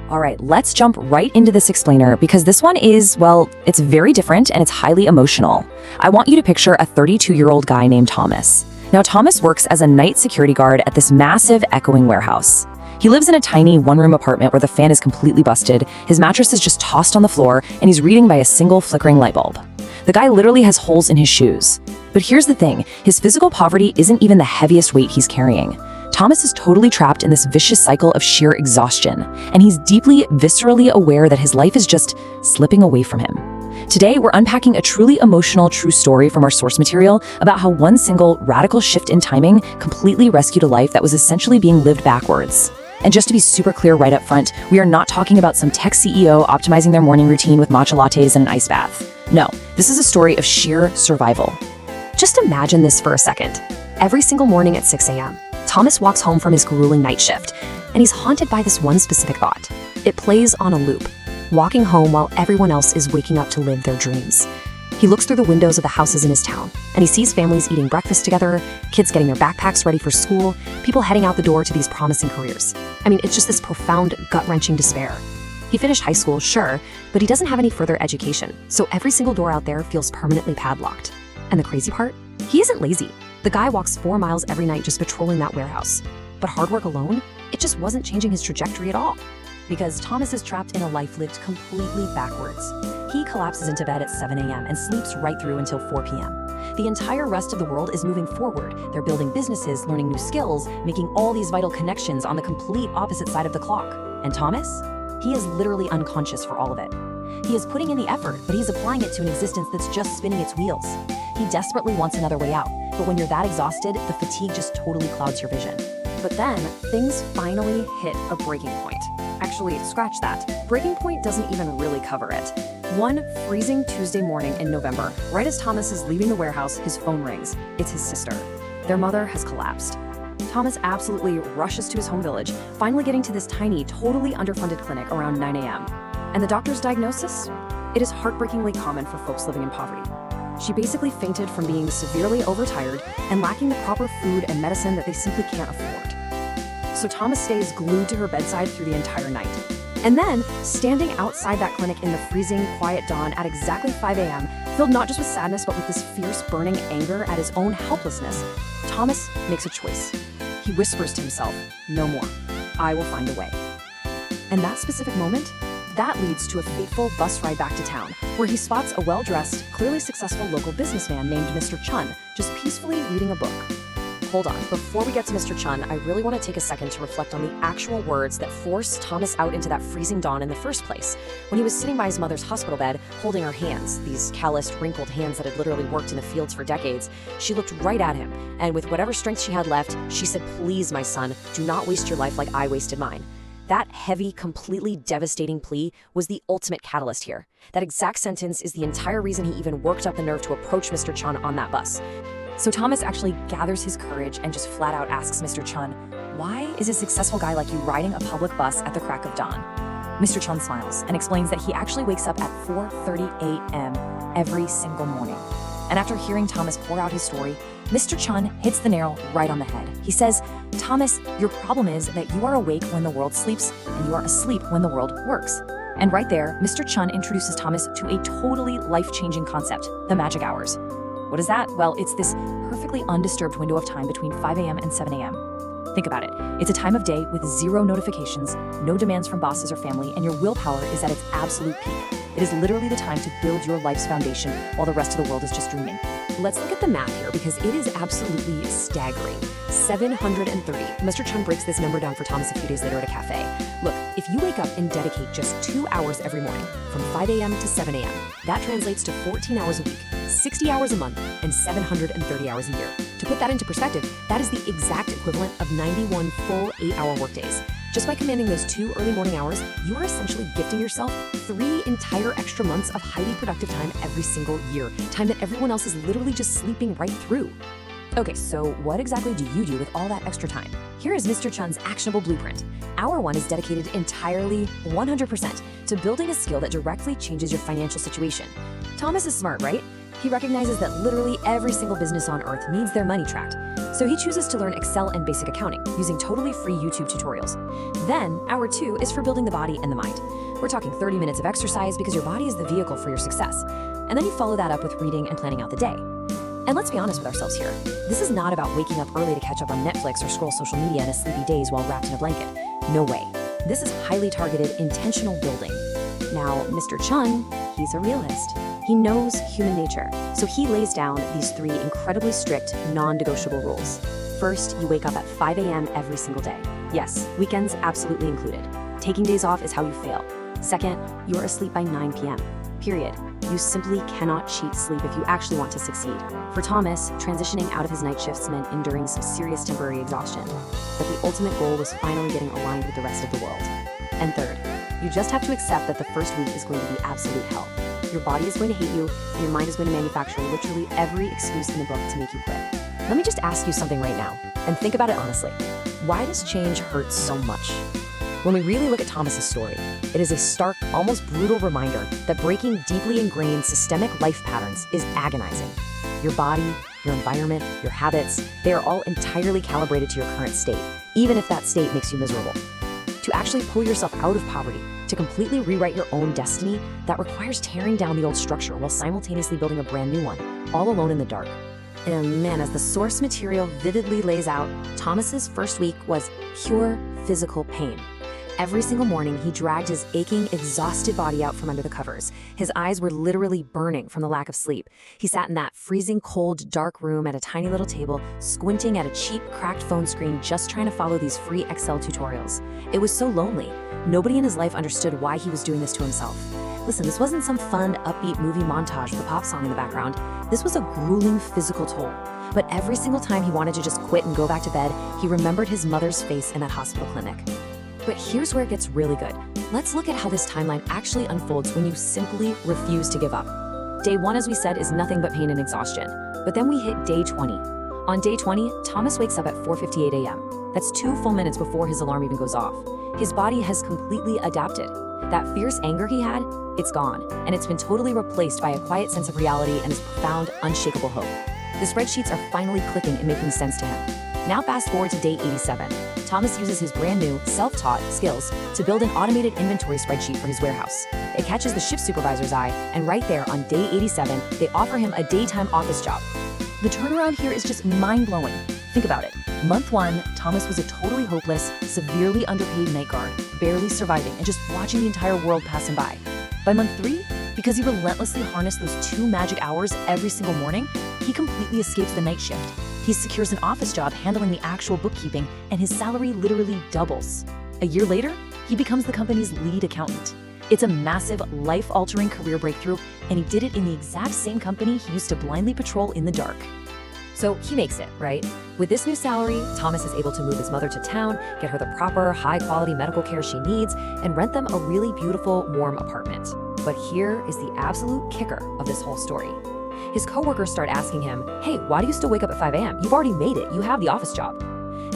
All right, let's jump right into this explainer because this one is, well, it's very different and it's highly emotional. I want you to picture a 32-year-old guy named Thomas. Now, Thomas works as a night security guard at this massive, echoing warehouse. He lives in a tiny one-room apartment where the fan is completely busted, his mattress is just tossed on the floor, and he's reading by a single flickering light bulb. The guy literally has holes in his shoes. But here's the thing, his physical poverty isn't even the heaviest weight he's carrying. Thomas is totally trapped in this vicious cycle of sheer exhaustion, and he's deeply, viscerally aware that his life is just slipping away from him. Today, we're unpacking a truly emotional, true story from our source material about how one single, radical shift in timing completely rescued a life that was essentially being lived backwards. And just to be super clear right up front, we are not talking about some tech CEO optimizing their morning routine with matcha lattes and an ice bath. No, this is a story of sheer survival. Just imagine this for a second. Every single morning at 6 a.m., Thomas walks home from his grueling night shift, and he's haunted by this one specific thought. It plays on a loop, walking home while everyone else is waking up to live their dreams. He looks through the windows of the houses in his town, and he sees families eating breakfast together, kids getting their backpacks ready for school, people heading out the door to these promising careers. I mean, it's just this profound, gut-wrenching despair. He finished high school, sure, but he doesn't have any further education, so every single door out there feels permanently padlocked. And the crazy part? He isn't lazy. The guy walks 4 miles every night just patrolling that warehouse. But hard work alone, it just wasn't changing his trajectory at all. Because Thomas is trapped in a life lived completely backwards. He collapses into bed at 7 a.m. and sleeps right through until 4 p.m. The entire rest of the world is moving forward. They're building businesses, learning new skills, making all these vital connections on the complete opposite side of the clock. And Thomas? He is literally unconscious for all of it. He is putting in the effort, but he's applying it to an existence that's just spinning its wheels. He desperately wants another way out, but when you're that exhausted, the fatigue just totally clouds your vision. But then, things finally hit a breaking point. Actually, scratch that. Breaking point doesn't even really cover it. One freezing Tuesday morning in November, right as Thomas is leaving the warehouse, his phone rings. It's his sister. Their mother has collapsed. Thomas absolutely rushes to his home village, finally getting to this tiny, totally underfunded clinic around 9 a.m. And the doctor's diagnosis? It is heartbreakingly common for folks living in poverty. She basically fainted from being severely overtired and lacking the proper food and medicine that they simply can't afford. So Thomas stays glued to her bedside through the entire night. And then, standing outside that clinic in the freezing, quiet dawn at exactly 5 a.m., filled not just with sadness but with this fierce, burning anger at his own helplessness, Thomas makes a choice. He whispers to himself, "No more. I will find a way." And that specific moment, that leads to a fateful bus ride back to town, where he spots a well-dressed, clearly successful local businessman named Mr. Chun, just peacefully reading a book. Hold on, before we get to Mr. Chun, I really want to take a second to reflect on the actual words that forced Thomas out into that freezing dawn in the first place. When he was sitting by his mother's hospital bed, holding her hands, these calloused, wrinkled hands that had literally worked in the fields for decades, she looked right at him, and with whatever strength she had left, she said, "Please, my son, do not waste your life like I wasted mine." That heavy, completely devastating plea was the ultimate catalyst here. That exact sentence is the entire reason he even worked up the nerve to approach Mr. Chun on that bus. So Thomas actually gathers his courage and just flat out asks Mr. Chun, "Why is a successful guy like you riding a public bus at the crack of dawn?" Mr. Chun smiles and explains that he actually wakes up at 4:30 a.m. every single morning. And after hearing Thomas pour out his story, Mr. Chun hits the nail right on the head. He says, "Thomas, your problem is that you are awake when the world sleeps and you are asleep when the world works." And right there, Mr. Chun introduces Thomas to a totally life-changing concept, the magic hours. What is that? Well, it's this perfectly undisturbed window of time between 5 a.m. and 7 a.m. Think about it. It's a time of day with zero notifications, no demands from bosses or family, and your willpower is at its absolute peak. It is literally the time to build your life's foundation while the rest of the world is just dreaming. Let's look at the math here because it is absolutely staggering. 730. Mr. Chun breaks this number down for Thomas a few days later at a cafe. Look, if you wake up and dedicate just 2 hours every morning, from 5 a.m. to 7 a.m., that translates to 14 hours a week, 60 hours a month, and 730 hours a year. To put that into perspective, that is the exact equivalent of 91 full 8-hour workdays. Just by commanding those 2 early morning hours, you are essentially gifting yourself 3 entire extra months of highly productive time every single year, time that everyone else is literally just sleeping right through. Okay, so what exactly do you do with all that extra time? Here is Mr. Chun's actionable blueprint. Hour 1 is dedicated entirely, 100%, to building a skill that directly changes your financial situation. Thomas is smart, right? He recognizes that literally every single business on earth needs their money tracked. So he chooses to learn Excel and basic accounting using totally free YouTube tutorials. Then, hour 2 is for building the body and the mind. We're talking 30 minutes of exercise because your body is the vehicle for your success. And then you follow that up with reading and planning out the day. And let's be honest with ourselves here. This is not about waking up early to catch up on Netflix or scroll social media in a sleepy daze while wrapped in a blanket. No way. This is highly targeted, intentional building. Now, Mr. Chun, he's a realist. He knows human nature, so he lays down these 3 incredibly strict, non-negotiable rules. First, you wake up at 5 a.m. every single day. Yes, weekends absolutely included. Taking days off is how you fail. Second, you are asleep by 9 p.m. Period. You simply cannot cheat sleep if you actually want to succeed. For Thomas, transitioning out of his night shifts meant enduring some serious temporary exhaustion, but the ultimate goal was finally getting aligned with the rest of the world. And third, you just have to accept that the first week is going to be absolute hell. Your body is going to hate you, and your mind is going to manufacture literally every excuse in the book to make you quit. Let me just ask you something right now, and think about it honestly. Why does change hurt so much? When we really look at Thomas's story, it is a stark, almost brutal reminder that breaking deeply ingrained systemic life patterns is agonizing. Your body, your environment, your habits, they are all entirely calibrated to your current state, even if that state makes you miserable. To actually pull yourself out of poverty, to completely rewrite your own destiny, that requires tearing down the old structure while simultaneously building a brand new one, all alone in the dark. And man, as the source material vividly lays out, Thomas's first week was pure physical pain. Every single morning, he dragged his aching, exhausted body out from under the covers. His eyes were literally burning from the lack of sleep. He sat in that freezing cold, dark room at a tiny little table, squinting at a cheap, cracked phone screen, just trying to follow these free Excel tutorials. It was so lonely. Nobody in his life understood why he was doing this to himself. Listen, this wasn't some fun, upbeat movie montage with a pop song in the background. This was a grueling physical toll. But every single time he wanted to just quit and go back to bed, he remembered his mother's face in that hospital clinic. But here's where it gets really good. Let's look at how this timeline actually unfolds when you simply refuse to give up. Day 1, as we said, is nothing but pain and exhaustion. But then we hit day 20. On day 20, Thomas wakes up at 4:58 a.m. That's 2 full minutes before his alarm even goes off. His body has completely adapted. That fierce anger he had, it's gone, and it's been totally replaced by a quiet sense of reality and his profound, unshakable hope. The spreadsheets are finally clicking and making sense to him. Now fast forward to day 87. Thomas uses his brand new, self-taught skills to build an automated inventory spreadsheet for his warehouse. It catches the shift supervisor's eye, and right there on day 87, they offer him a daytime office job. The turnaround here is just mind-blowing. Think about it. Month 1, Thomas was a totally hopeless, severely underpaid night guard, barely surviving and just watching the entire world pass him by. By month 3, because he relentlessly harnessed those 2 magic hours every single morning, he completely escapes the night shift. He secures an office job handling the actual bookkeeping, and his salary literally doubles. A year later, he becomes the company's lead accountant. It's a massive, life-altering career breakthrough, and he did it in the exact same company he used to blindly patrol in the dark. So he makes it, right? With this new salary, Thomas is able to move his mother to town, get her the proper, high-quality medical care she needs, and rent them a really beautiful, warm apartment. But here is the absolute kicker of this whole story. His coworkers start asking him, "Hey, why do you still wake up at 5 a.m.? You've already made it. You have the office job."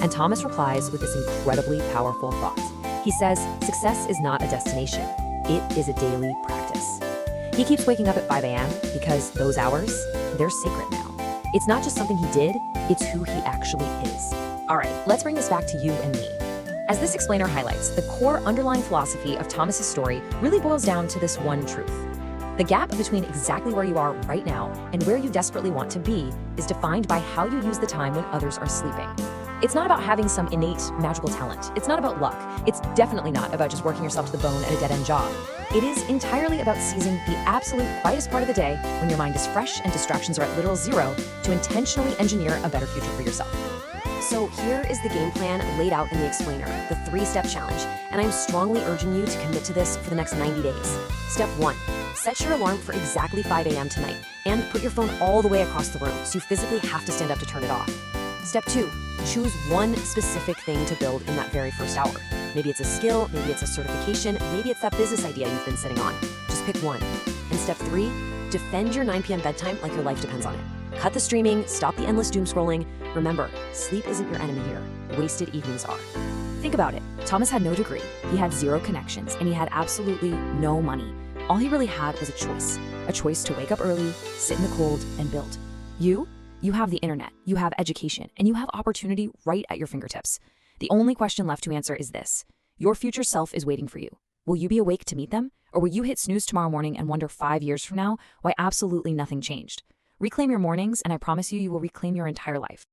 And Thomas replies with this incredibly powerful thought. He says, "Success is not a destination. It is a daily practice." He keeps waking up at 5 a.m. because those hours, they're sacred now. It's not just something he did, it's who he actually is. All right, let's bring this back to you and me. As this explainer highlights, the core underlying philosophy of Thomas's story really boils down to this one truth. The gap between exactly where you are right now and where you desperately want to be is defined by how you use the time when others are sleeping. It's not about having some innate magical talent. It's not about luck. It's definitely not about just working yourself to the bone at a dead-end job. It is entirely about seizing the absolute quietest part of the day when your mind is fresh and distractions are at literal zero to intentionally engineer a better future for yourself. So here is the game plan laid out in the explainer, the 3-step challenge, and I'm strongly urging you to commit to this for the next 90 days. Step 1, set your alarm for exactly 5 a.m. tonight and put your phone all the way across the room so you physically have to stand up to turn it off. Step 2, choose one specific thing to build in that very first hour. Maybe it's a skill, maybe it's a certification, maybe it's that business idea you've been sitting on. Just pick one. And step 3, defend your 9 p.m. bedtime like your life depends on it. Cut the streaming, stop the endless doom scrolling. Remember, sleep isn't your enemy here. Wasted evenings are. Think about it. Thomas had no degree, he had 0 connections, and he had absolutely no money. All he really had was a choice to wake up early, sit in the cold, and build. You have the internet, you have education, and you have opportunity right at your fingertips. The only question left to answer is this: your future self is waiting for you. Will you be awake to meet them? Or will you hit snooze tomorrow morning and wonder 5 years from now why absolutely nothing changed? Reclaim your mornings, and I promise you, you will reclaim your entire life.